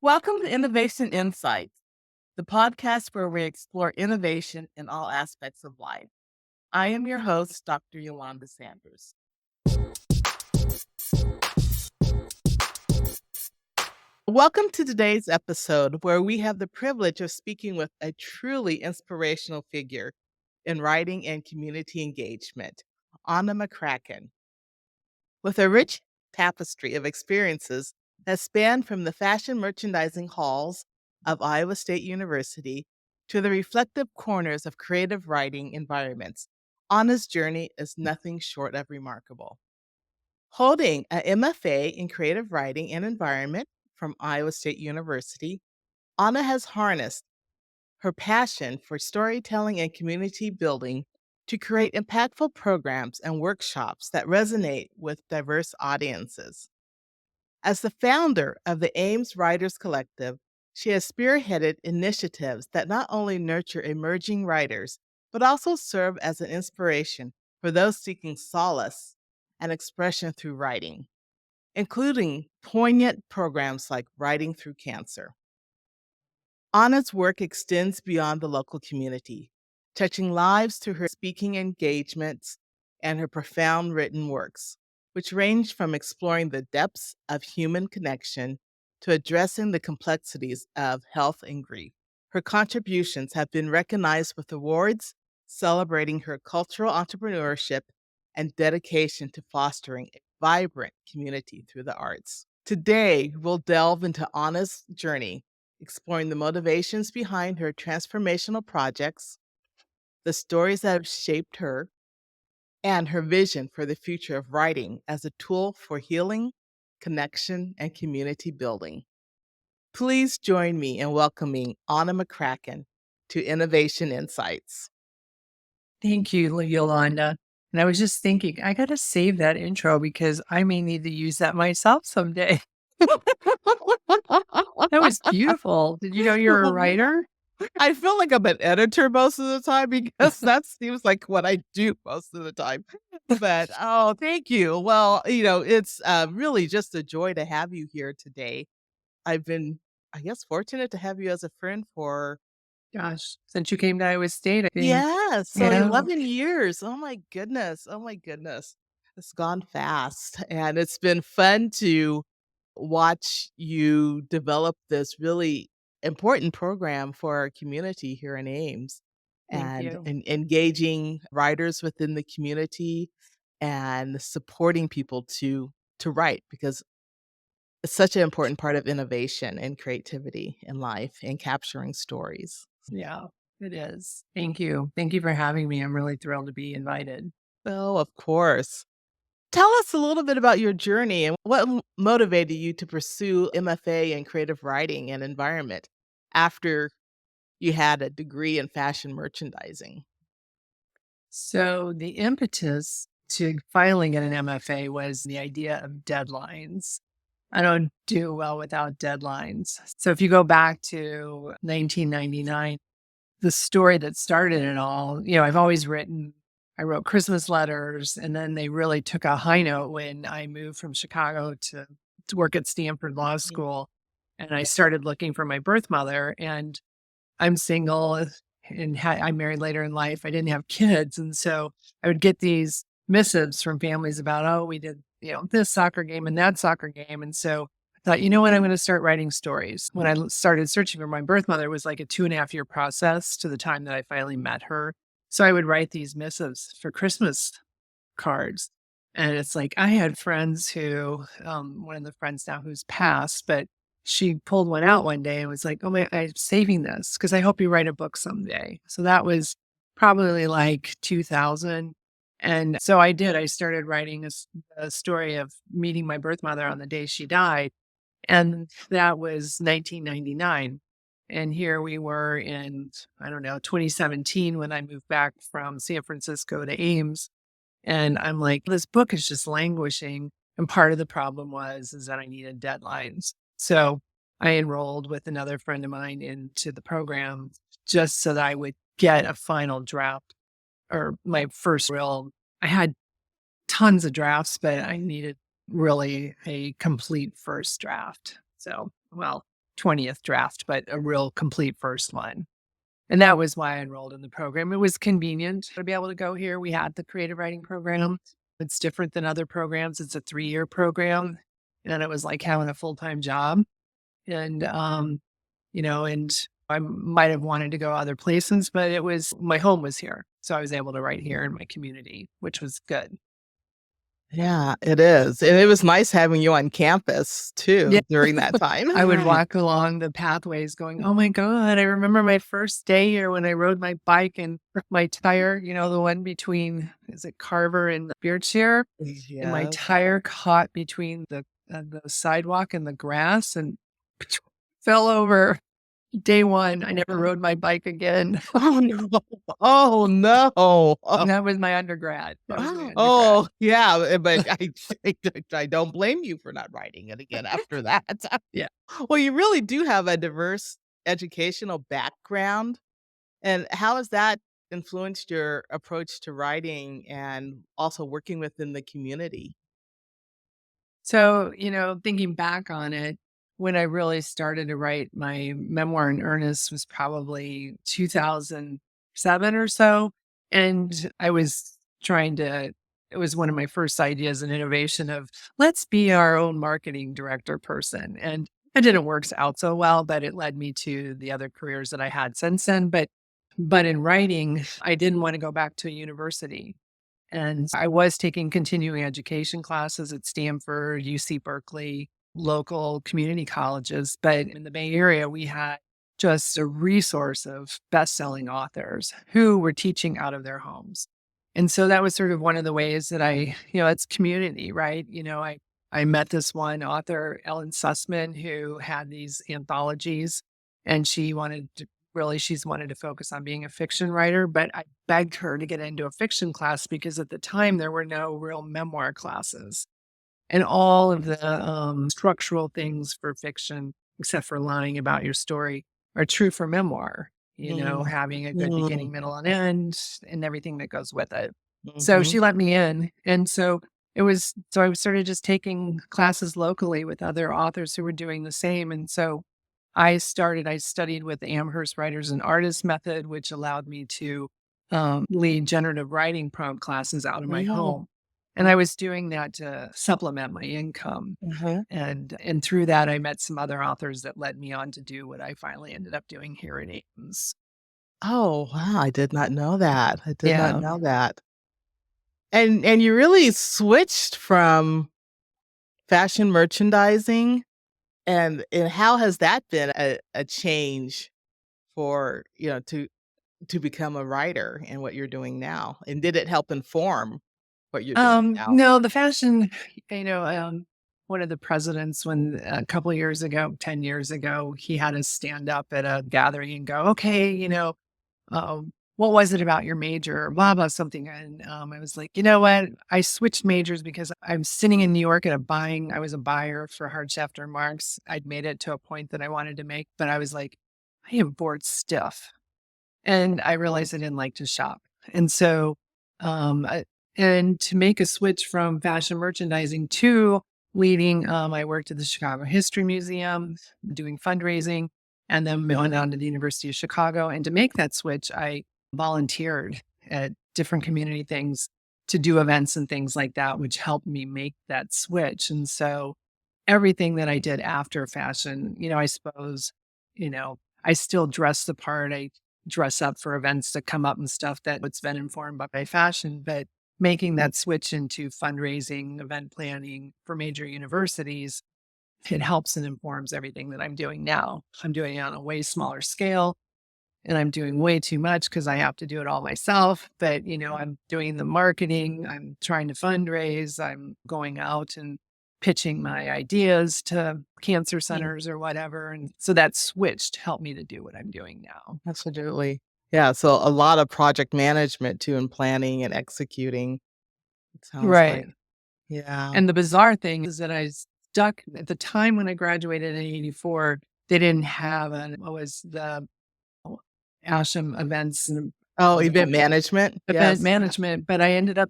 Welcome to Innovation Insights, the podcast where we explore innovation in all aspects of life. I am your host, Dr. Yolanda Sanders. Welcome to today's episode, where we have the privilege of speaking with a truly inspirational figure in writing and community engagement, Ana McCracken. With a rich tapestry of experiences that span from the fashion merchandising halls of Iowa State University to the reflective corners of creative writing environments, Anna's journey is nothing short of remarkable. Holding an MFA in creative writing and environment from Iowa State University, Anna has harnessed her passion for storytelling and community building to create impactful programs and workshops that resonate with diverse audiences. As the founder of the Ames Writers Collective, she has spearheaded initiatives that not only nurture emerging writers, but also serve as an inspiration for those seeking solace and expression through writing, including poignant programs like Writing Through Cancer. Anna's work extends beyond the local community, touching lives through her speaking engagements and her profound written works, which range from exploring the depths of human connection to addressing the complexities of health and grief. Her contributions have been recognized with awards celebrating her cultural entrepreneurship and dedication to fostering a vibrant community through the arts. Today, we'll delve into Anna's journey, exploring the motivations behind her transformational projects, the stories that have shaped her, and her vision for the future of writing as a tool for healing, connection, and community building. Please join me in welcoming Ana McCracken to Innovation Insights. Thank you, Yolanda. And I was just thinking, I got to save that intro because I may need to use that myself someday. That was beautiful. Did you know you're a writer? I feel like I'm an editor most of the time because that seems like what I do most of the time. But oh, thank you. Well, it's really just a joy to have you here today. I've been, I guess, fortunate to have you as a friend for, Gosh, since you came to Iowa State, I think. yeah, so Yeah. 11 years. Oh my goodness. Oh my goodness. It's gone fast. And it's been fun to watch you develop this really important program for our community here in Ames, Thank and, you. and engaging writers within the community and supporting people to write, because it's such an important part of innovation and creativity in life and capturing stories. Yeah, it is. Thank you. Thank you for having me. I'm really thrilled to be invited. Oh, of course. Tell us a little bit about your journey and what motivated you to pursue MFA in creative writing and environment after you had a degree in fashion merchandising. So, the impetus to filing at an MFA was the idea of deadlines. I don't do well without deadlines. So if you go back to 1999, the story that started it all, I've always I wrote Christmas letters, and then they really took a high note when I moved from Chicago to work at Stanford Law Mhm. School. And I started looking for my birth mother, and I'm single and I'm married later in life. I didn't have kids. And so I would get these missives from families about, oh, we did, this soccer game and that soccer game. And so I thought, you know what, I'm going to start writing stories. When started searching for my birth mother, it was like a 2.5 year process to the time that I finally met her. So I would write these missives for Christmas cards. And it's like I had friends who, one of the friends now who's passed, but she pulled one out one day and was like, "Oh my, I'm saving this because I hope you write a book someday." So that was probably like 2000. And so I did. I started writing a story of meeting my birth mother on the day she died. And that was 1999. And here we were in, I don't know, 2017 when I moved back from San Francisco to Ames. And I'm like, this book is just languishing. And part of the problem is that I needed deadlines. So I enrolled with another friend of mine into the program just so that I would get a final draft or my first real. I had tons of drafts, but I needed really a complete first draft. So, well, 20th draft, but a real complete first one. And that was why I enrolled in the program. It was convenient to be able to go here. We had the creative writing program. It's different than other programs. It's a 3-year program. And it was like having a full-time job. And, and I might have wanted to go other places, but my home was here. So I was able to write here in my community, which was good. Yeah, it is. And it was nice having you on campus Yeah. too during that time. I would walk along the pathways going, "Oh my god, I remember my first day here when I rode my bike and my tire, the one between is it Carver and Beardshare? And my Yes. tire caught between the sidewalk and the grass and fell over. Day 1, I never rode my bike again." Oh, no. Oh, no. Oh, And that was my undergrad. That was my undergrad. oh, yeah, but I don't blame you for not writing it again after that. Yeah. Well, you really do have a diverse educational background, and how has that influenced your approach to writing and also working within the community? So, thinking back on it, when I really started to write my memoir in earnest was probably 2007 or so. And I was it was one of my first ideas and innovation of let's be our own marketing director person. And it didn't work out so well, but it led me to the other careers that I had since then. But in writing, I didn't want to go back to a university. And I was taking continuing education classes at Stanford, UC Berkeley, local community colleges. But in the Bay Area, we had just a resource of best-selling authors who were teaching out of their homes. And so that was sort of one of the ways that it's community, right? I met this one author, Ellen Sussman, who had these anthologies and she's wanted to focus on being a fiction writer, but I begged her to get into a fiction class because at the time there were no real memoir classes. And all of the structural things for fiction, except for lying about your story, are true for memoir, Mm, having a good mm, beginning, middle, and end, and everything that goes with it. So mhm. she let me in. And so I started just taking classes locally with other authors who were doing the same. And so I studied with the Amherst Writers and Artists method, which allowed me to lead generative writing prompt classes out of my Oh, home. And I was doing that to supplement my income. mhm. And through that, I met some other authors that led me on to do what I finally ended up doing here at Ames. Oh, wow, I did not know that. I did not Yeah. know that. And you really switched from fashion merchandising, and how has that been a change for, to become a writer in what you're doing now? And did it help inform what you're doing now? No, the fashion, you know, um, one of the presidents, when a couple of years ago, 10 years ago, he had us stand up at a gathering and go, okay, what was it about your major? Blah, blah, something. And I was like, you know what? I switched majors because I'm sitting in New York I was a buyer for Hardshafter and Marks. I'd made it to a point that I wanted to make, but I was like, I am bored stiff. And I realized I didn't like to shop. And so, I and to make a switch from fashion merchandising to leading, I worked at the Chicago History Museum, doing fundraising, and then went on to the University of Chicago. And to make that switch, I volunteered at different community things to do events and things like that, which helped me make that switch. And so everything that I did after fashion, I suppose, I still dress the part. I dress up for events that come up and stuff that it's been informed by my fashion, but making that switch into fundraising, event planning for major universities, it helps and informs everything that I'm doing now. I'm doing it on a way smaller scale and I'm doing way too much because I have to do it all myself. But, I'm doing the marketing, I'm trying to fundraise, I'm going out and pitching my ideas to cancer Mm, centers or whatever. And so that switched helped me to do what I'm doing now. absolutely. Yeah, so a lot of project management too, and planning and executing, it sounds Right. like. Yeah. And the bizarre thing is that I stuck at the time when I graduated in 84, they didn't have what was the ASHM events and Oh, event management? event Yes. management, but I ended up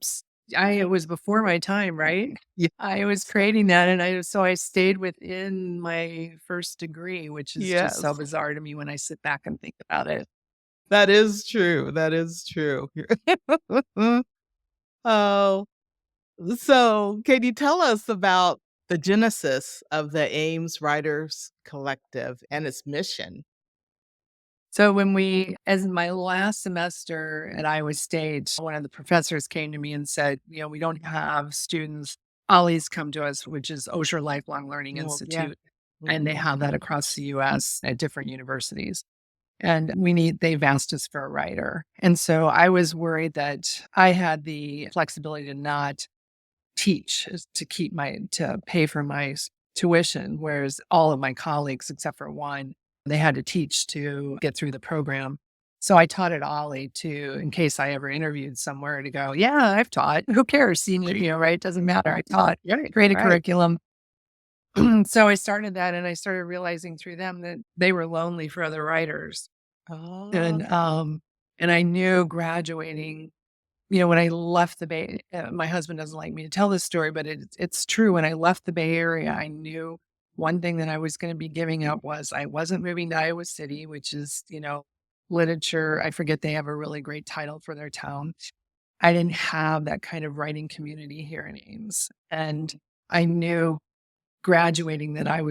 it was before my time, right? Yeah. I was creating that, and I stayed within my first degree, which is just so Yes. bizarre to me when I sit back and think about it. That is true, that is true. Oh, so can you tell us about the genesis of the Ames Writers Collective and its mission? So as my last semester at Iowa State, one of the professors came to me and said, we don't have students always come to us, which is Osher Lifelong Learning Well, yeah. Institute. And they Mhm. have that across the US at different universities. And they've asked us for a writer. And so I was worried that I had the flexibility to not teach, to pay for my tuition, whereas all of my colleagues, except for one, they had to teach to get through the program. So I taught at Ollie in case I ever interviewed somewhere to go, yeah, I've taught. Who cares? Senior, right? It doesn't matter. I taught, Right, create a right. curriculum. So I started that and I started realizing through them that they were lonely for other writers. Oh, And I knew graduating, when I left the Bay, my husband doesn't like me to tell this story, but it's true. When I left the Bay Area, I knew one thing that I was going to be giving up was I wasn't moving to Iowa City, which is, literature. I forget they have a really great title for their town. I didn't have that kind of writing community here in Ames. And I knew graduating that I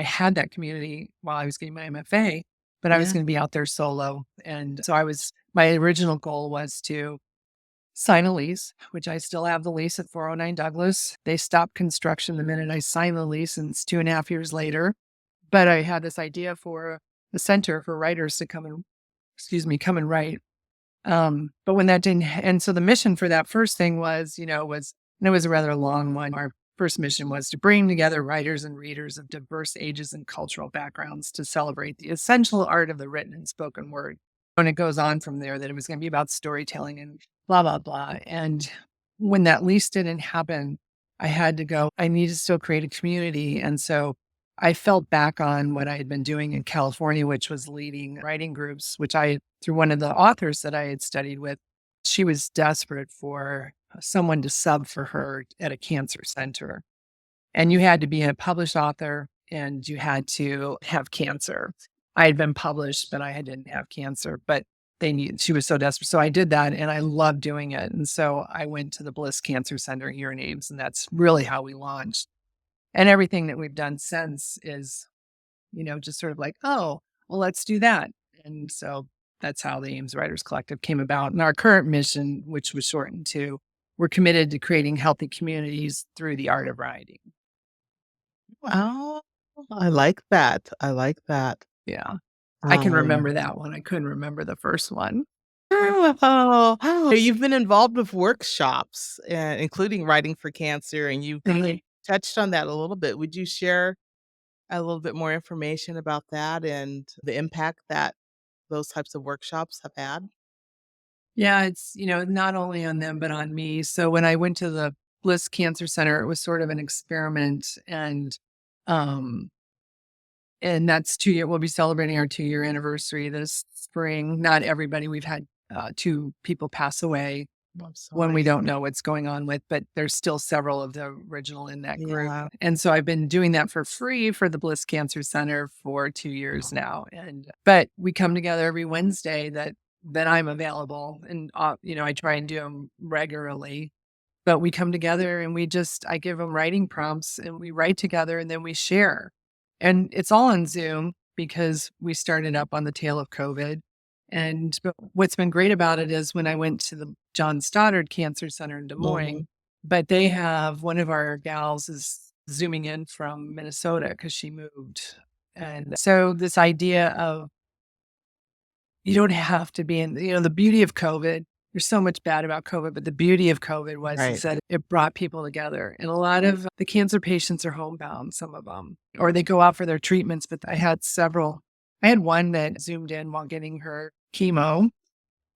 had that community while I was getting my MFA, but I was yeah. going to be out there solo. And so my original goal was to sign a lease, which I still have the lease at 409 Douglas. They stopped construction the minute I signed the lease, and it's 2.5 years later. But I had this idea for a center for writers to come and write. But when that didn't, and so the mission for that first thing and it was a rather long one. Our first mission was to bring together writers and readers of diverse ages and cultural backgrounds to celebrate the essential art of the written and spoken word. And it goes on from there that it was going to be about storytelling and blah, blah, blah. And when that lease didn't happen, I had to go, I need to still create a community. And so I felt back on what I had been doing in California, which was leading writing groups, through one of the authors that I had studied with, she was desperate for someone to sub for her at a cancer center. And you had to be a published author and you had to have cancer. I had been published, but didn't have cancer, but she was so desperate. So I did that and I loved doing it. And so I went to the Bliss Cancer Center here in Ames, and that's really how we launched. And everything that we've done since is, just sort of like, oh, well, let's do that. And so that's how the Ames Writers Collective came about. And our current mission, which was shortened to, we're committed to creating healthy communities through the art of writing. Oh, I like that. I like that. Yeah. I can Um, remember that one. I couldn't remember the first one. oh, you've been involved with workshops, including Writing for Cancer, and you Really? touched on that a little bit. Would you share a little bit more information about that and the impact that those types of workshops have had? Yeah, it's, not only on them, but on me. So when I went to the Bliss Cancer Center, it was sort of an experiment. Um, and that's 2 year, we'll be celebrating our 2-year anniversary this spring. Not everybody, we've had two people pass away, I'm one sorry. we don't know what's going on with, but there's still several of the original in that group. Yeah. And so I've been doing that for free for the Bliss Cancer Center for 2 years now. But we come together every Wednesday that I'm available, and I try and do them regularly. But we come together and I give them writing prompts and we write together and then we share. And it's all on Zoom because we started up on the tail of COVID. But what's been great about it is when I went to the John Stoddard Cancer Center in Des Moines, Mhm. but they have one of our gals is zooming in from Minnesota because she moved. And so this idea of you don't have to be the beauty of COVID, there's so much bad about COVID, but the beauty of COVID is Right. that it brought people together. And a lot of the cancer patients are homebound, some of them, or they go out for their treatments. But I had several. I had one that zoomed in while getting her chemo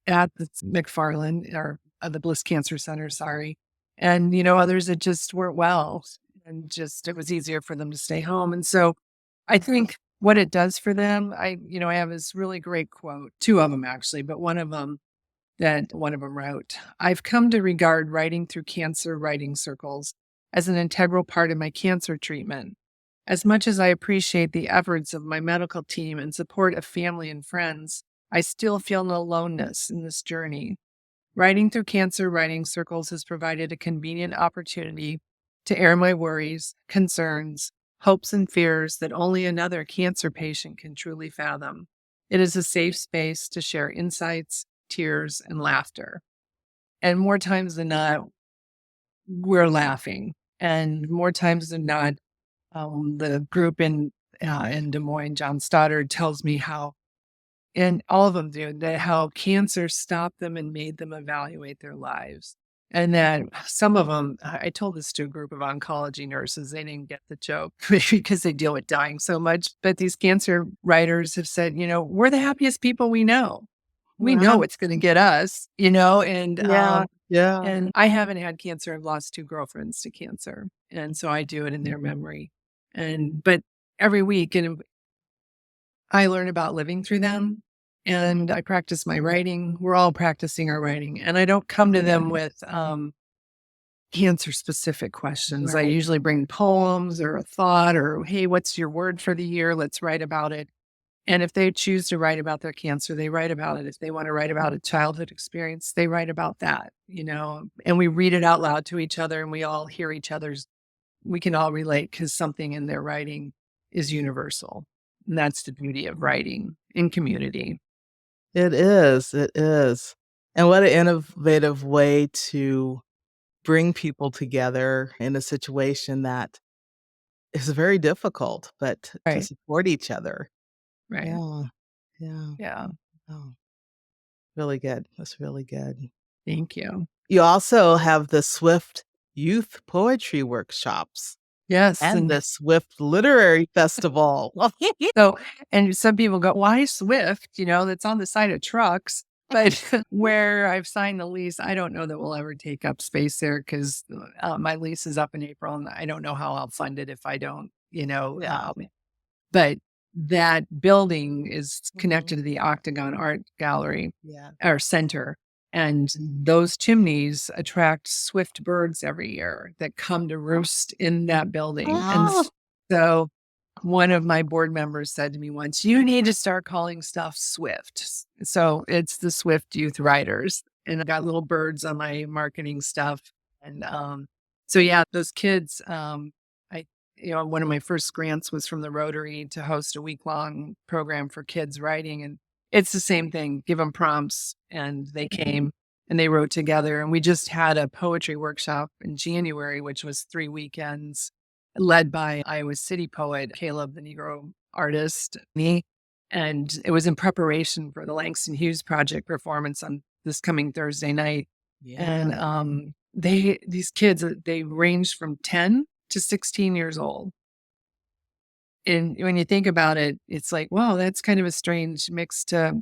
at the McFarland or the Bliss Cancer Center, sorry. And, others that just weren't well and just it was easier for them to stay home. And so I think what it does for them, I have this really great quote, two of them actually, but one of them that one of them wrote. I've come to regard writing through cancer writing circles as an integral part of my cancer treatment. As much as I appreciate the efforts of my medical team and support of family and friends, I still feel an aloneness in this journey. Writing through cancer writing circles has provided a convenient opportunity to air my worries, concerns, hopes, and fears that only another cancer patient can truly fathom. It is a safe space to share insights, tears, and laughter. And more times than not, we're laughing. And more times than not, the group in Des Moines, John Stoddard, tells me how, and all of them do, that how cancer stopped them and made them evaluate their lives. And that some of them, I told this to a group of oncology nurses, they didn't get the joke because they deal with dying so much. But these cancer writers have said, we're the happiest people we know. We know Wow. it's going to get us, and Yeah, yeah. and I haven't had cancer. I've lost 2 girlfriends to cancer, and so I do it in their memory. But every week, and I learn about living through them, and I practice my writing. We're all practicing our writing, and I don't come to them with, cancer-specific questions. I Right. usually bring poems or a thought or, "Hey, what's your word for the year? Let's write about it." And if they choose to write about their cancer, they write about it. If they wanna write about a childhood experience, they write about that, and we read it out loud to each other, and we all hear each other's we can all relate because something in their writing is universal, and that's the beauty of writing in community. It is, it is. And what an innovative way to bring people together in a situation that is very difficult, but to Right, support each other. right. Yeah, yeah. Yeah, Oh, really good. That's really good. thank you. You also have the Swift Youth Poetry Workshops Yes, and and the Swift Literary Festival. so and some people go, "Why Swift?" That's on the side of trucks, but where I've signed the lease, I don't know that we'll ever take up space there 'cause, my lease is up in April, and I don't know how I'll fund it if I don't. Yeah. But that building is Mhm. connected to the Octagon Art Gallery Yeah. or Center, and those chimneys attract swift birds every year that come to roost in that building, and Oh. so one of my board members said to me once, "You need to start calling stuff Swift." So it's the Swift Youth Riders, and I got little birds on my marketing stuff, and, so yeah, those kids, I one of my first grants was from the Rotary to host a week-long program for kids writing, and it's the same thing. Give them prompts, and they came, and they wrote together, and we just had a poetry workshop in January, which was 3 weekends, led by Iowa City poet Caleb, the Negro artist, me, and it was in preparation for the Langston Hughes Project performance on this coming Thursday night, Yeah. and, these kids, they ranged from 10 to 16 years old. And when you think about it, it's like, "Wow, that's kind of a strange mix to,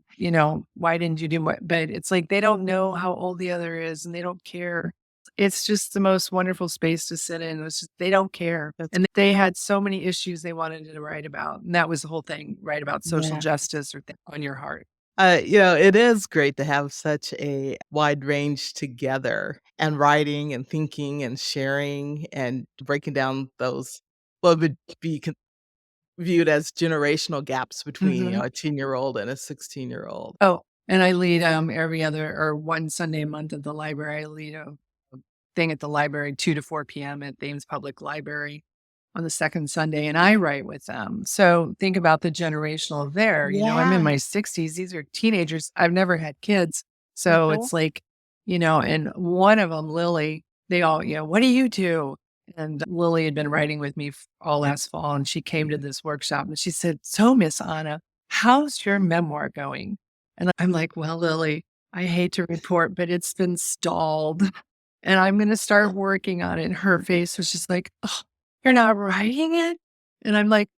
why didn't you do more?" But it's like they don't know how old the other is, and they don't care. It's just the most wonderful space to sit in. It's just they don't care. That's And they had so many issues they wanted to write about, and that was the whole thing, write about social yeah. justice or thing on your heart. It is great to have such a wide range together and writing and thinking and sharing and breaking down those what would be viewed as generational gaps between, Mhm. a 10-year-old and a 16-year-old. Oh, and I lead, every other or 1 Sunday a month at the library. I lead a thing at the library 2 to 4 PM at the Ames Public Library on the 2nd Sunday, and I write with them. So think about the generational there. I'm in Yeah. my 60s. These are teenagers. I've never had kids. So Mhm. it's like, and one of them, Lily, they all, "What do you do?" And Lily had been writing with me all last fall, and she came to this workshop and she said, "So, Miss Anna, how's your memoir going?" And I'm like, "Well, Lily, I hate to report, but it's been stalled and I'm going to start working on it." And her face was just like, "Oh, you're not writing it?" And I'm like,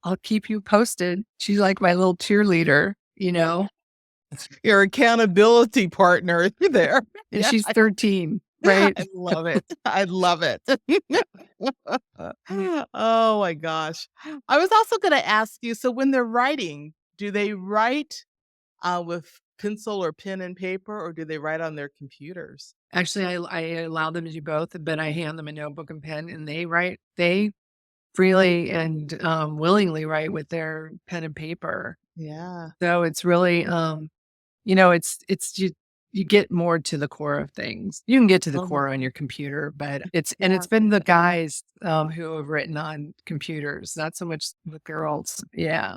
"I'll keep you posted." She's like my little cheerleader, Your accountability partner there. and Yeah. she's 13, right? I love it. I love it. Yeah. Oh my gosh. I was also gonna ask you, so when they're writing, do they write, with pencil or pen and paper, or do they write on their computers? Actually, I allow them to do both, but I hand them a notebook and pen, and they freely and, willingly write with their pen and paper. Yeah. So it's really, it's you get more to the core of things. You can get to the Oh, core on your computer, but yeah. it's been the guys, who have written on computers, not so much the girls. Yeah,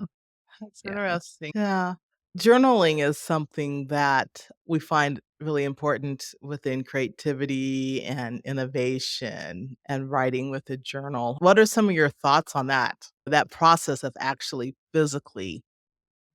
That's yeah. interesting. Yeah. Journaling is something that we find really important within creativity and innovation and writing with a journal. What are some of your thoughts on that? That process of actually physically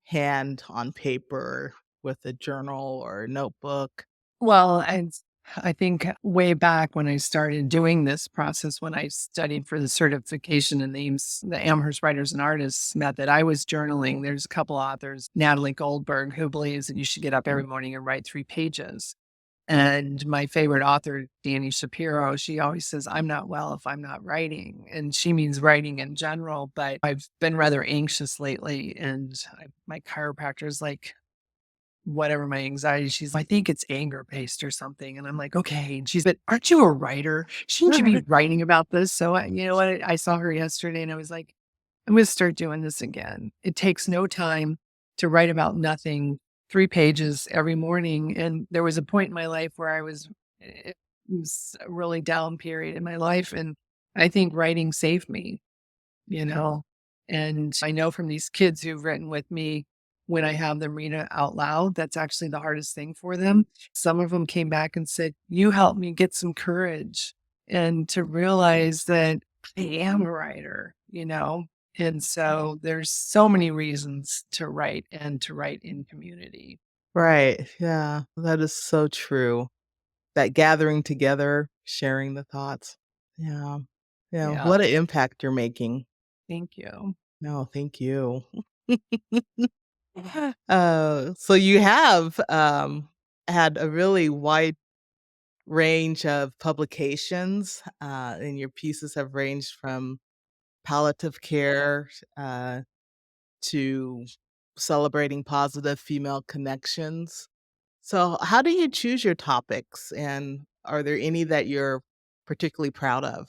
hand on paper with a journal or a notebook. Well, and I think way back when I started doing this process, when I studied for the certification in the Ames, the Amherst Writers and Artists method, I was journaling. There's a couple authors, Natalie Goldberg, who believes that you should get up every morning and write 3 pages. And my favorite author, Dani Shapiro, she always says, I'm not well if I'm not writing. And she means writing in general. But I've been rather anxious lately. And my chiropractor is like, whatever my anxiety, she's like, I think it's anger based or something. And I'm like, okay. And she's, but aren't you a writer? Shouldn't you be writing about this? So, you know what? I saw her yesterday and I was like, I'm going to start doing this again. It takes no time to write about nothing, 3 pages every morning. And there was a point in my life where it was a really down period in my life. And I think writing saved me, you know? And I know from these kids who've written with me, when I have them read it out loud, that's actually the hardest thing for them. Some of them came back and said, you helped me get some courage and to realize that I am a writer, you know? And so there's so many reasons to write and to write in community. Right. Yeah. That is so true. That gathering together, sharing the thoughts. Yeah. Yeah. Yeah. What an impact you're making. Thank you. No, thank you. So you have had a really wide range of publications, and your pieces have ranged from palliative care to celebrating positive female connections. So, how do you choose your topics, and are there any that you're particularly proud of?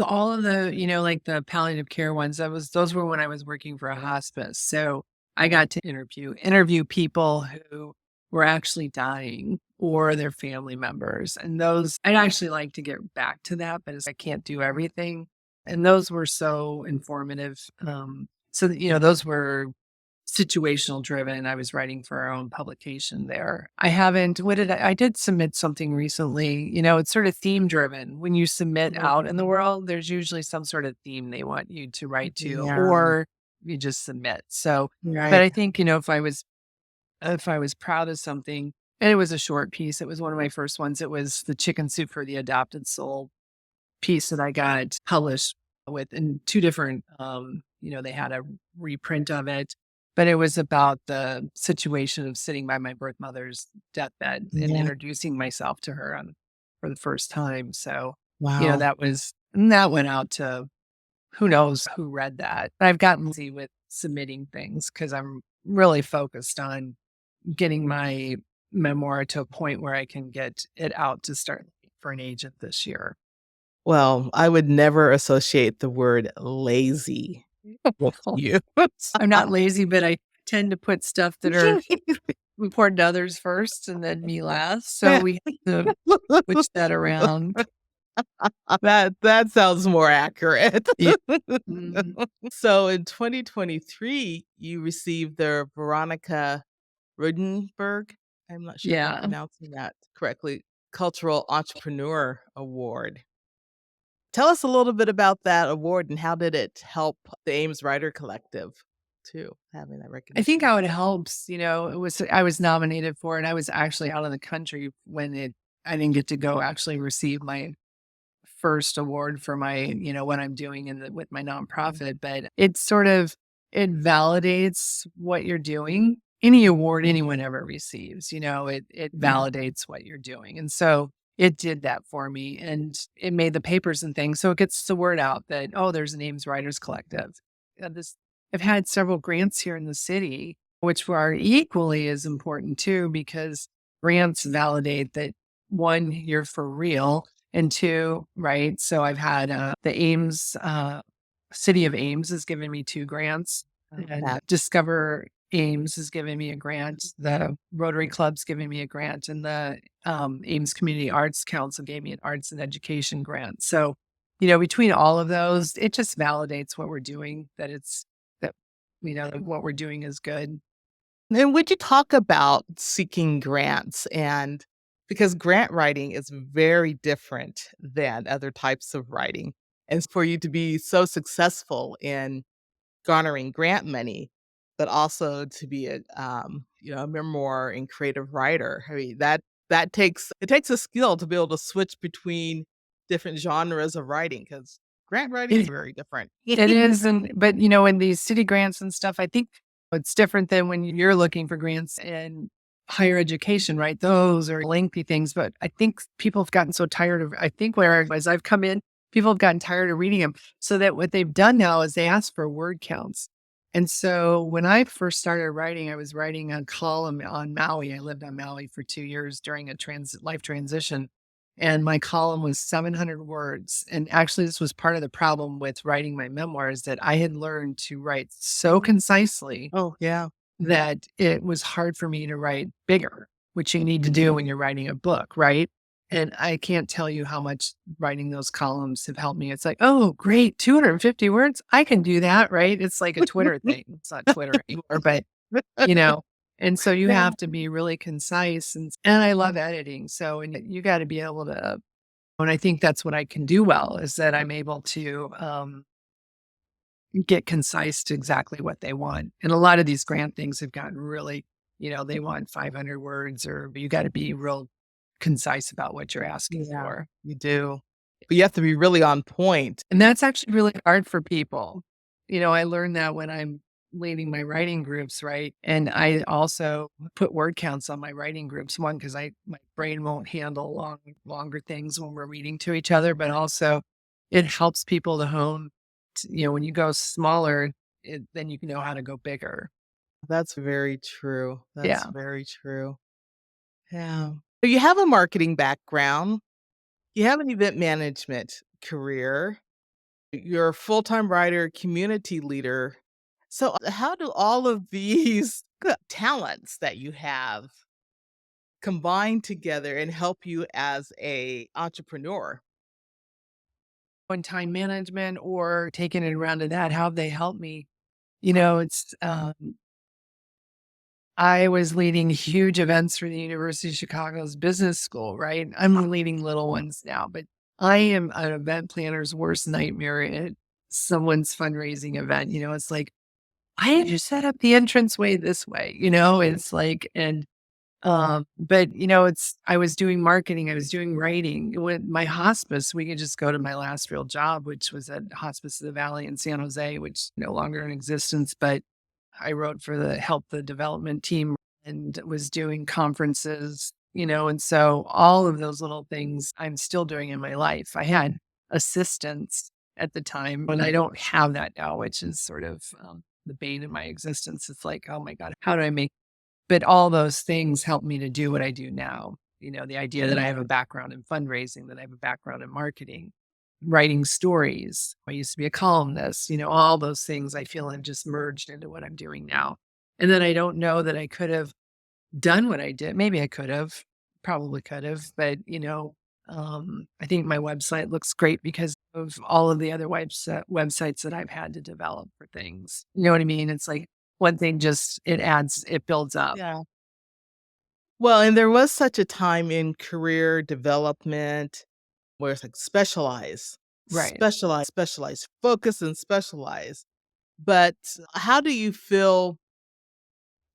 All of the, like the palliative care ones, those were when I was working for a hospice. So I got to interview people who were actually dying or their family members. And those I'd actually like to get back to that, but I can't do everything. And those were so informative. Those were situational driven. I was writing for our own publication there. I haven't, what did I did submit something recently. It's sort of theme driven. When you submit Mhm. out in the world, there's usually some sort of theme they want you to write to, Yeah, or you just submit. So, but right. I think, if I was proud of something, and it was a short piece, it was one of my first ones. It was the Chicken Soup for the Adopted Soul piece that I got published with in two different, they had a reprint of it, but it was about the situation of sitting by my birth mother's deathbed and Yeah. introducing myself to her for the first time. So, Wow. that went out to who knows who read that. I've gotten busy with submitting things because I'm really focused on getting my memoir to a point where I can get it out to start for an agent this year. Well, I would never associate the word lazy with you. I'm not lazy, but I tend to put stuff that are important to others first and then me last. So we have to switch that around. That sounds more accurate. Yeah. Mhm. So in 2023, you received the Veronica Rudenberg, I'm not sure if I'm Yeah. pronouncing that correctly, Cultural Entrepreneur Award. Tell us a little bit about that award and how did it help the Ames Writer Collective too, having that I think recognition? how it helps, I was nominated for it. I was actually out of the country I didn't get to go actually receive my first award for my, what I'm doing with my nonprofit, but it validates what you're doing. Any award anyone ever receives, it validates what you're doing. And so it did that for me and it made the papers and things. So it gets the word out that, oh, there's an Ames Writers Collective. I've had several grants here in the city which are equally as important too, because grants validate that one, you're for real, and two, right? So I've had the Ames, city of Ames has given me 2 grants, and That Discover Ames has given me a grant. The Rotary Club's given me a grant, and the Ames Community Arts Council gave me an arts and education grant. So, between all of those, it just validates what we're doing, that, what we're doing is good. and would you talk about seeking grants and because grant writing is very different than other types of writing. And for you to be so successful in garnering grant money, but also to be a memoir and creative writer. I mean, that takes a skill to be able to switch between different genres of writing because grant writing is It very different. it is, but, in these city grants and stuff, I think it's different than when you're looking for grants in higher education, right? Those are lengthy things, but I think people have gotten so tired of I think where as I've come in, people have gotten tired of reading them, so that what they've done now is they ask for word counts. And so when I first started writing, I was writing a column on Maui. I lived on Maui for 2 years during a life transition, and my column was 700 words. And actually, this was part of the problem with writing my memoirs, that I had learned to write so concisely Oh, yeah. that it was hard for me to write bigger, which you need to do when you're writing a book, right? And I can't tell you how much writing those columns have helped me. It's like, oh, great, 250 words. I can do that, right? It's like a Twitter thing. It's not Twitter anymore, but you know, and so you Yeah. have to be really concise, and I love editing. So, and you got to be able to, and I think that's what I can do well, is that I'm able to get concise to exactly what they want. And a lot of these grant things have gotten really, they want 500 words, or you got to be real concise about what you're asking Yeah, for. you do. But you have to be really on point. And that's actually really hard for people. I learned that when I'm leading my writing groups, right? And I also put word counts on my writing groups. One, because my brain won't handle longer things when we're reading to each other, but also it helps people to hone. When you go smaller, then you can know how to go bigger. That's very true. That's Yeah. very true. Yeah. So you have a marketing background. You have an event management career. You're a full-time writer, community leader. So, how do all of these talents that you have combine together and help you as a entrepreneur? On time management or taking it around to that, how have they helped me? It's I was leading huge events for the University of Chicago's business school, right? I'm leading little ones now, but I am an event planner's worst nightmare at someone's fundraising event. It's like, why did you set up the entranceway this way? It's like, and but I was doing marketing, I was doing writing. With my hospice, we could just go to my last real job, which was at Hospice of the Valley in San Jose, which is no longer in existence, but I wrote for the development team and was doing conferences, and so all of those little things I'm still doing in my life. I had assistants at the time, and I don't have that now, which is sort of the bane of my existence. It's like, oh my God, how do I make, but all those things help me to do what I do now. The idea that I have a background in fundraising, that I have a background in marketing, writing stories. I used to be a columnist, all those things I feel have just merged into what I'm doing now. And then I don't know that I could have done what I did. Maybe I could have, probably could have, but I think my website looks great because of all of the other websites that I've had to develop for things. You know what I mean? It's like one thing just it builds up. Yeah. Well, and there was such a time in career development where it's like specialize, Right. specialize, specialize, focus and specialize. But how do you feel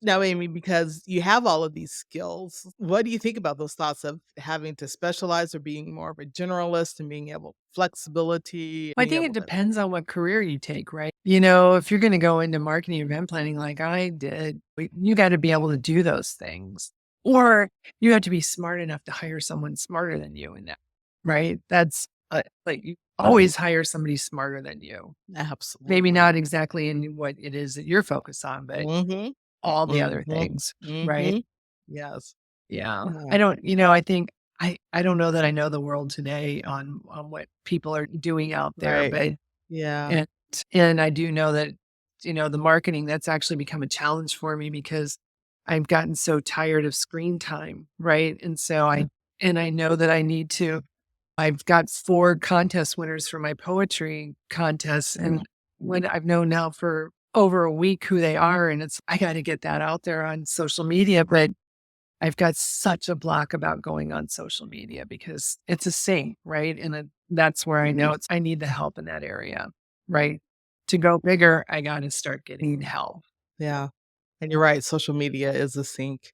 now, Amy, because you have all of these skills, what do you think about those thoughts of having to specialize or being more of a generalist and being able flexibility, I being think it able to depends on what career you take, right? If you're going to go into marketing event planning like I did, you got to be able to do those things. Or you have to be smart enough to hire someone smarter than you in that, right? That's like you always hire somebody smarter than you. Maybe absolutely. not exactly in what it is that you're focused on, but Mhm. all the other Mhm. things, right? Mhm. Yes. Yeah. Yeah. I don't, I think I don't know that I know the world today on what people are doing out there, Right. but Yeah. and and I do know that, the marketing, that's actually become a challenge for me because I've gotten so tired of screen time, right? And so I know that I need to I've got 4 contest winners for my poetry contest, and when I've known now for over a week who they are, and I gotta get that out there on social media, but I've got such a block about going on social media because it's a sing, right? And that's where I know I need the help in that area, right? To go bigger, I got to start getting help. Yeah. And you're right, social media is a sink.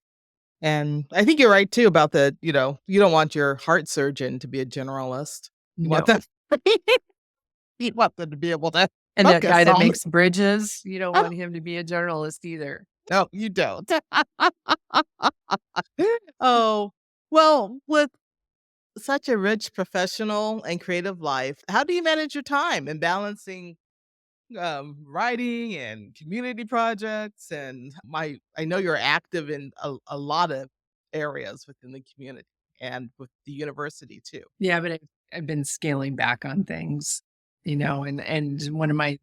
And I think you're right too about you don't want your heart surgeon to be a generalist. You want No. them you want them to be able to And that guy focus that on makes bridges, you don't want him to be a journalist either. No, you don't. Oh, well, with such a rich professional and creative life, how do you manage your time in balancing writing and community projects? And I know you're active in a lot of areas within the community and with the university too. Yeah, but I've been scaling back on things, and one of my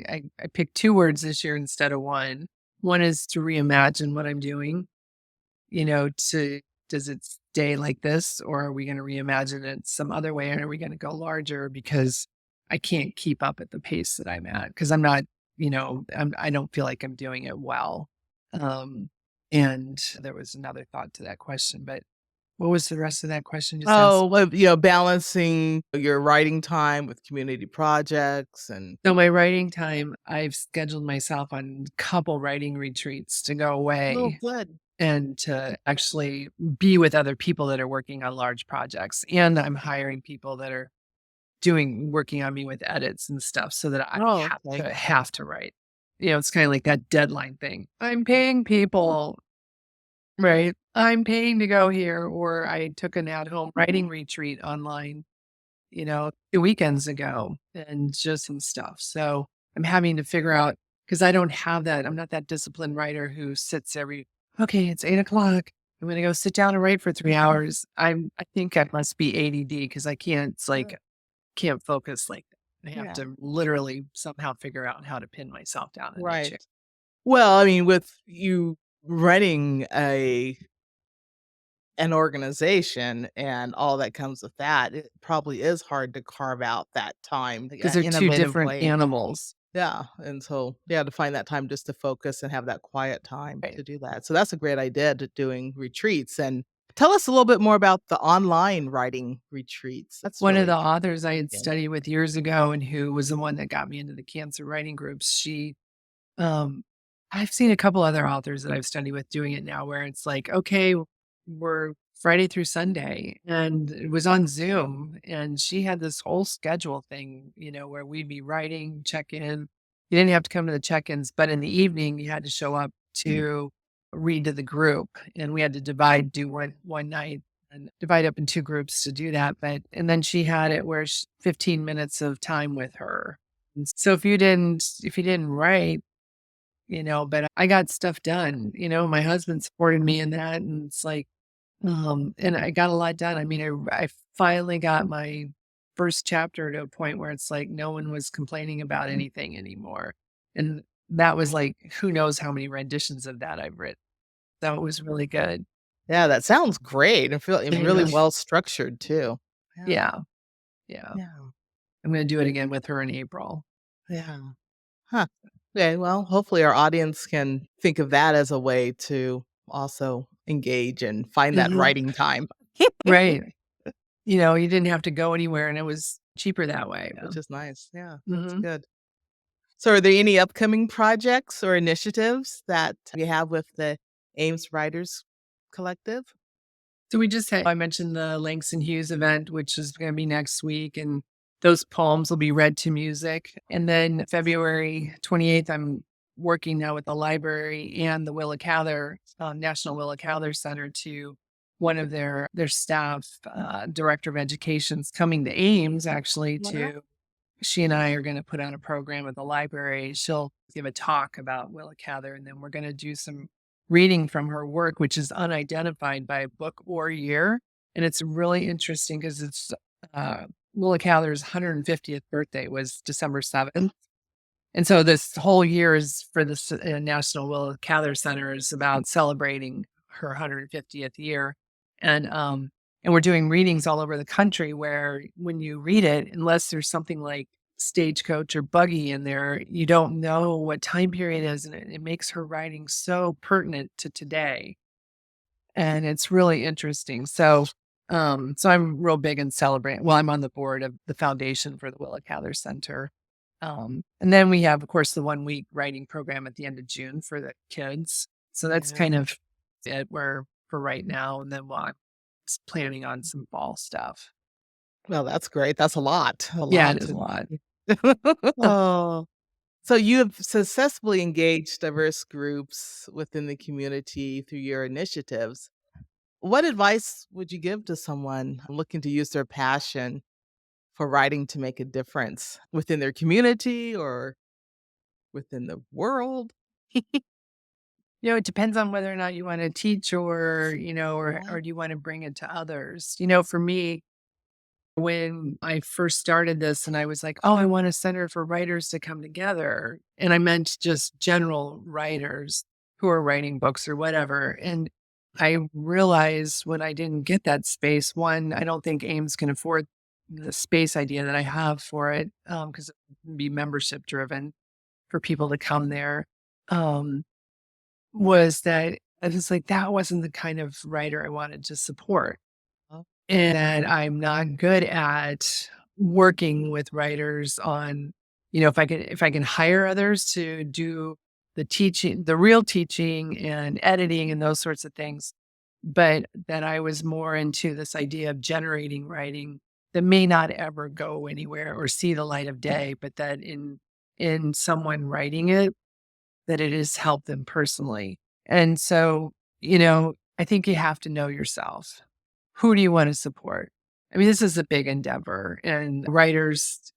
I picked 2 words this year instead of 1. One is to reimagine what I'm doing, to does it stay like this, or are we gonna reimagine it some other way, and are we gonna go larger because I can't keep up at the pace that I'm at? Because 'cause I'm not, I don't feel like I'm doing it well. Um, and there was another thought to that question, but what was the rest of that question? Just ask. Oh, well, balancing your writing time with community projects and So my writing time, I've scheduled myself on a couple writing retreats to go oh, away good. and to actually be with other people that are working on large projects. And I'm hiring people that are working on me with edits and stuff so that I Oh, have okay. to write. It's kind of like that deadline thing. I'm paying people, right? I'm paying to go here. Or I took an at-home writing retreat online, 2 weekends ago and just some stuff. So I'm having to figure out because I don't have that. I'm not that disciplined writer who sits okay, it's 8 o'clock. I'm going to go sit down and write for 3 hours. I think I must be ADD because I can't, it's like, can't focus like that. I have Yeah, to literally somehow figure out how to pin myself down in a chair. right. Well, I mean, with you running an organization and all that comes with that, it probably is hard to carve out that time, Because yeah, they're two innovative different ways. animals. Yeah, and so, yeah, to find that time just to focus and have that quiet time Right. to do that. So that's a great idea to doing retreats, and tell us a little bit more about the online writing retreats. That's One of really the authors I had intriguing. studied with years ago and who was the one that got me into the cancer writing groups, Um, I've seen a couple other authors that I've studied with doing it now where it's like, okay, we're Friday through Sunday, and it was on Zoom, and she had this whole schedule thing, where we'd be writing, check in. You didn't have to come to the check-ins, but in the evening you had to show up to read to the group, and we had to do one night and divide up in 2 groups to do that. But and then she had it where 15 minutes of time with her. And so if you didn't write, but I got stuff done. My husband supported me in that, and it's like, and I got a lot done. I mean, I finally got my first chapter to a point where it's like no one was complaining about anything anymore. And that was like, who knows how many renditions of that I've written. So it was really good. Yeah, that sounds great and really Yeah. well structured too. Yeah, Yeah. Yeah. yeah, I'm going to do it again with her in April. yeah. Huh. Okay, well, hopefully our audience can think of that as a way to also engage and find that Mhm. writing time. Right. You didn't have to go anywhere and it was cheaper that way. Yeah. Which is nice. Yeah, that's Mhm. good. So are there any upcoming projects or initiatives that you have with the Ames Writers Collective? So I mentioned the Langston Hughes event, which is going to be next week, and those poems will be read to music. And then February 28th, I'm working now with the library and the Willa Cather, National Willa Cather Center to one of their staff, director of education's coming to Ames actually Wow. she and I are going to put on a program at the library. She'll give a talk about Willa Cather, and then we're going to do some reading from her work, which is unidentified by book or year. And it's really interesting because it's uh, Willa Cather's 150th birthday was December 7th. And so this whole year is for the National Willa Cather Center is about celebrating her 150th year. And we're doing readings all over the country where when you read it, unless there's something like Stagecoach or Buggy in there, you don't know what time period it is. And it makes her writing so pertinent to today. And it's really interesting. So I'm real big in celebrating. Well, I'm on the board of the foundation for the Willa Cather Center. And then we have, of course, the 1 week writing program at the end of June for the kids. So that's Yeah. kind of it where for right now. And then I'm planning on some fall stuff. Well, that's great. That's a Yeah, it lot is a to lot. Oh. So you have successfully engaged diverse groups within the community through your initiatives. What advice would you give to someone looking to use their passion for writing to make a difference within their community or within the world? It depends on whether or not you want to teach or Yeah. do you want to bring it to others. For me, when I first started this and I was like, oh, I want a center for writers to come together. And I meant just general writers who are writing books or whatever. And I realized when I didn't get that space, one, I don't think Ames can afford the space idea that I have for it because it would be membership driven for people to come there. Um, was that I was like, that wasn't the kind of writer I wanted to support Oh, and I'm not good at working with writers on, if I can hire others to do the teaching, the real teaching and editing and those sorts of things, but that I was more into this idea of generating writing that may not ever go anywhere or see the light of day, but that in someone writing it, that it has helped them personally. And so, I think you have to know yourself. Who do you want to support? I mean, this is a big endeavor, and writers,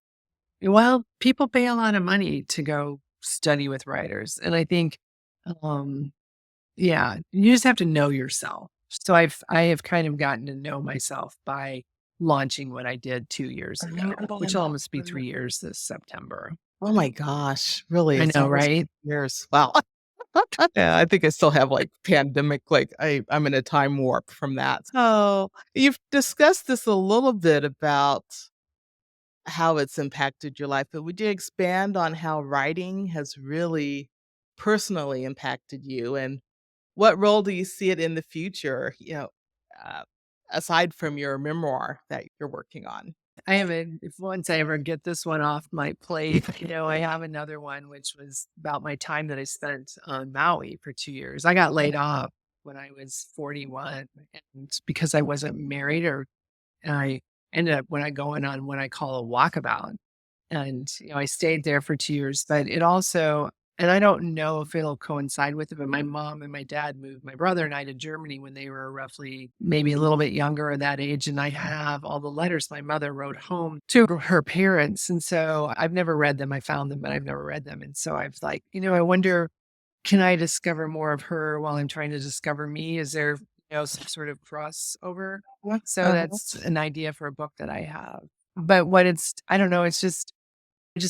well, people pay a lot of money to go study with writers. And I think, um, yeah, you just have to know yourself. So I have kind of gotten to know myself by launching what I did 2 years ago, which will almost be 3 years this September. oh my gosh, really? I It's know, almost right? years. Wow. Yeah, I think I still have like pandemic, like I'm in a time warp from that. So you've discussed this a little bit about how it's impacted your life, but would you expand on how writing has really personally impacted you and what role do you see it in the future, uh, aside from your memoir that you're working on? I have a if once I ever get this one off my plate, I have another one which was about my time that I spent on Maui for 2 years. I got laid off when I was 41 and because I wasn't married or I ended up when I going on what I call a walkabout. And, I stayed there for 2 years, but it also and I don't know if it'll coincide with it, but my mom and my dad moved my brother and I to Germany when they were roughly maybe a little bit younger at that age, and I have all the letters my mother wrote home to her parents, and so I've never read them. I found them, but I've never read them, and so I was like, I wonder, can I discover more of her while I'm trying to discover me? Is there, some sort of crossover? So Uh-huh. that's an idea for a book that I have. But what it's I don't know, it's just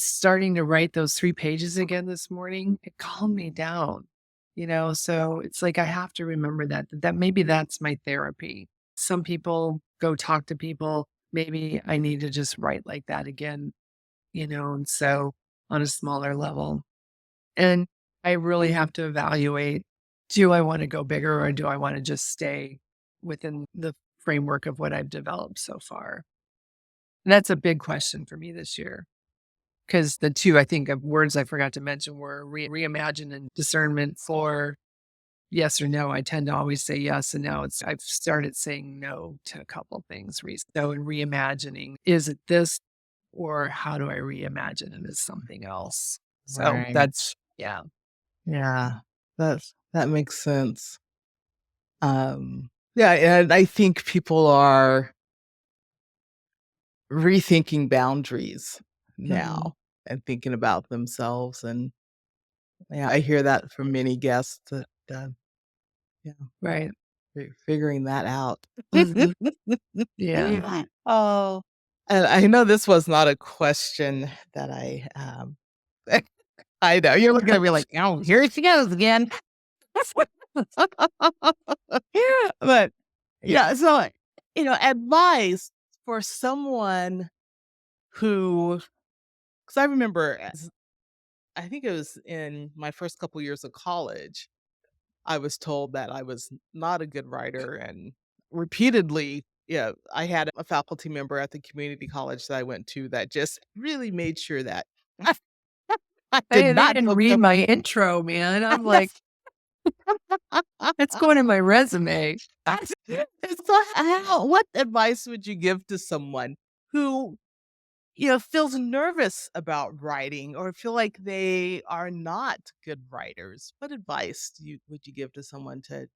starting to write those 3 pages again this morning, it calmed me down, so it's like I have to remember that maybe that's my therapy. Some people go talk to people, maybe I need to just write like that again, and so on a smaller level. And I really have to evaluate, do I wanna go bigger or do I wanna just stay within the framework of what I've developed so far? And that's a big question for me this year. 'Cause the 2, I think, of words I forgot to mention were reimagine and discernment for yes or no. I tend to always say yes, and now I've started saying no to a couple things so in reimagining, is it this or how do I reimagine it as something else? So Right. that's yeah. Yeah. That makes sense. Yeah, and I think people are rethinking boundaries Mhm. now and thinking about themselves, and, yeah, I hear that from many guests that, yeah, Right. figuring that out. Mhm. Yeah. Oh, and I know this was not a question that I know, you're looking at me like, "Oh, here she goes again." But, yeah, so, advice for someone who, because I remember as I think it was in my first couple years of college, I was told that I was not a good writer, and repeatedly, yeah, I had a faculty member at the community college that I went to that just really made sure that I did They not didn't go read come. my intro, man. I'm like, "It's going in my resume." So what advice would you give to someone who, feels nervous about writing or feel like they are not good writers? What advice would you give to someone to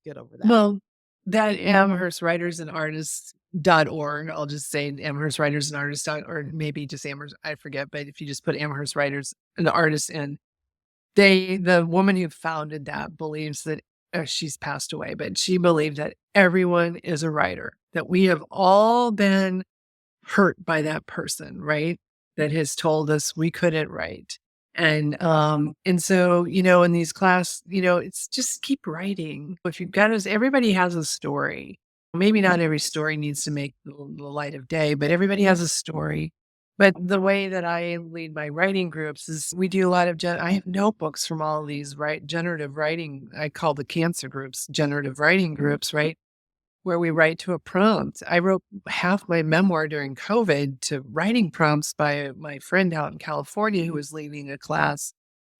get over that? Well, that Amherst Writers and Artists.org, I'll just say Amherst Writers and Artists, or maybe just Amherst, I forget, but if you just put Amherst Writers and Artists in, the woman who founded that believes that she's passed away, but she believed that everyone is a writer, that we have all been hurt by that person, right? That has told us we couldn't write. And so, in these class, it's just keep writing. If you've got us, everybody has a story. Maybe not every story needs to make the light of day, but everybody has a story. But the way that I lead my writing groups is we do a lot of, I have notebooks from all of these, right? Generative writing, I call the cancer groups, generative writing groups, right? Where we write to a prompt. I wrote half my memoir during COVID to writing prompts by my friend out in California who was leading a class.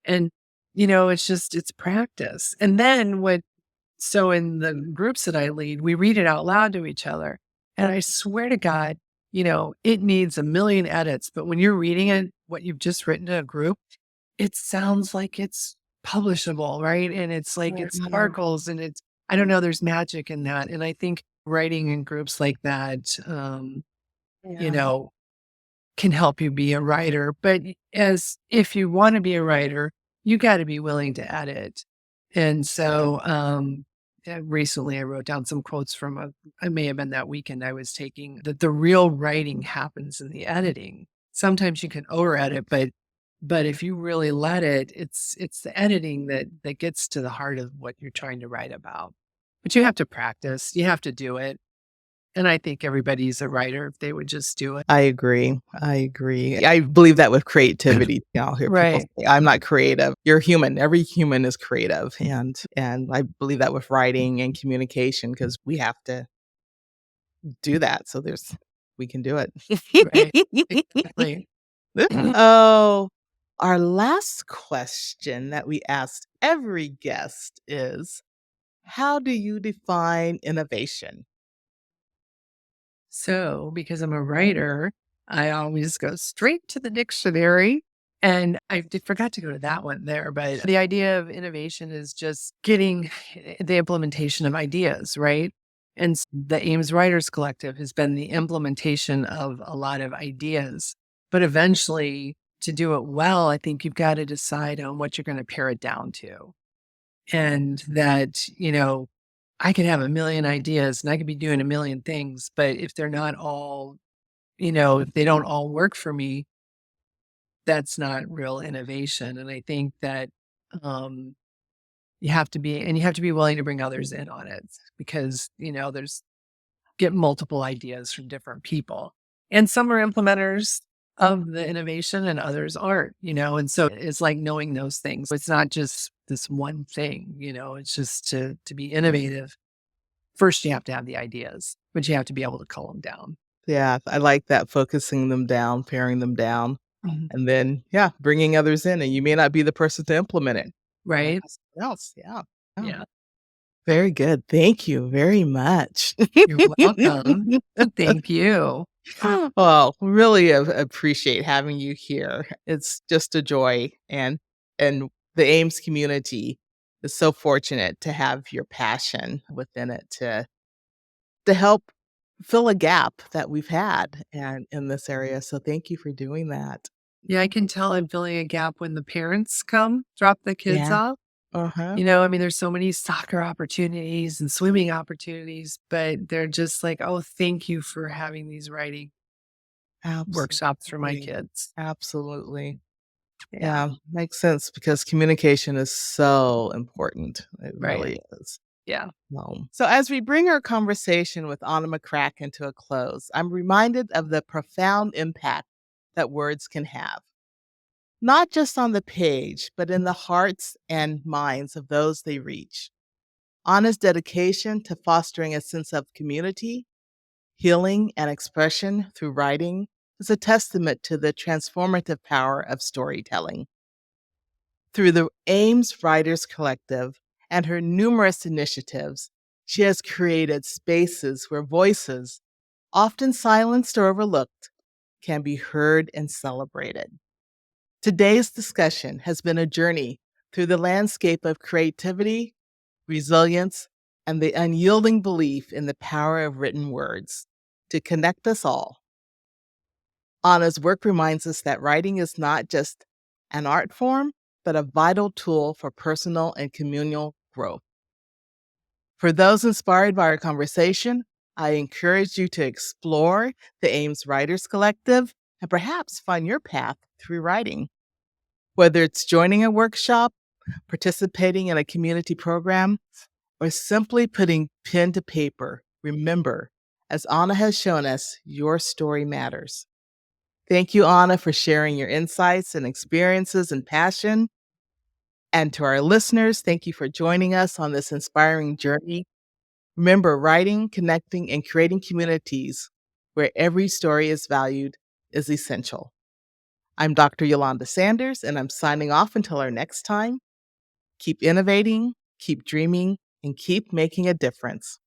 And, it's practice. And then so in the groups that I lead, we read it out loud to each other. And I swear to God, it needs a million edits. But when you're reading it, what you've just written to a group, it sounds like it's publishable, right? And it's like it sparkles and I don't know, there's magic in that. And I think writing in groups like that, you Yeah. know, can help you be a writer. But as if you want to be a writer, you got to be willing to edit. And so, recently I wrote down some quotes from I may have been that weekend I was taking that the real writing happens in the editing. Sometimes you can over edit, but if you really let it, it's the editing that gets to the heart of what you're trying to write about. But you have to practice, you have to do it. And I think everybody's a writer if they would just do it. I agree. I agree. I believe that with creativity. I'll hear people Right. say, "I'm not creative." You're human. Every human is creative, and I believe that with writing and communication because we have to do that. So we can do it. Right. Exactly. Oh, our last question that we asked every guest is, how do you define innovation? So, because I'm a writer, I always go straight to the dictionary. And forgot to go to that one there, but the idea of innovation is just getting the implementation of ideas, right? And the Ames Writers Collective has been the implementation of a lot of ideas. But eventually, to do it well, I think you've got to decide on what you're going to pare it down to. And that, I could have a million ideas and I could be doing a million things, but if they're not all, if they don't all work for me, that's not real innovation. And I think that um, you have to be willing to bring others in on it because, there's get multiple ideas from different people. And some are implementers of the innovation and others aren't, and so it's like knowing those things. It's not just this one thing, it's just to be innovative. First, you have to have the ideas, but you have to be able to cull them down. Yeah, I like that, focusing them down, paring them down, Mhm. and then, yeah, bringing others in, and you may not be the person to implement it. Yeah, Right? someone else, yeah. Oh, Yeah. very good. Thank you very much. You're welcome. Thank you. Well, really appreciate having you here. It's just a joy, and the Ames community is so fortunate to have your passion within it to help fill a gap that we've had and in this area. So thank you for doing that. Yeah, I can tell I'm filling a gap when the parents come, drop the kids Yeah. off. Uh-huh. I mean, there's so many soccer opportunities and swimming opportunities, but they're just like, "Oh, thank you for having these writing workshops for my Absolutely. kids." Absolutely. Yeah, Yeah, makes sense because communication is so important. It right. really is. Yeah. So, as we bring our conversation with Anna McCracken to a close, I'm reminded of the profound impact that words can have, not just on the page, but in the hearts and minds of those they reach. Anna's dedication to fostering a sense of community, healing, and expression through writing is a testament to the transformative power of storytelling. Through the Ames Writers Collective and her numerous initiatives, she has created spaces where voices, often silenced or overlooked, can be heard and celebrated. Today's discussion has been a journey through the landscape of creativity, resilience, and the unyielding belief in the power of written words to connect us all. Anna's work reminds us that writing is not just an art form, but a vital tool for personal and communal growth. For those inspired by our conversation, I encourage you to explore the Ames Writers Collective and perhaps find your path through writing. Whether it's joining a workshop, participating in a community program, or simply putting pen to paper, remember, as Anna has shown us, your story matters. Thank you, Anna, for sharing your insights and experiences and passion. And to our listeners, thank you for joining us on this inspiring journey. Remember, writing, connecting, and creating communities where every story is valued is essential. I'm Dr. Yolanda Sanders, and I'm signing off until our next time. Keep innovating, keep dreaming, and keep making a difference.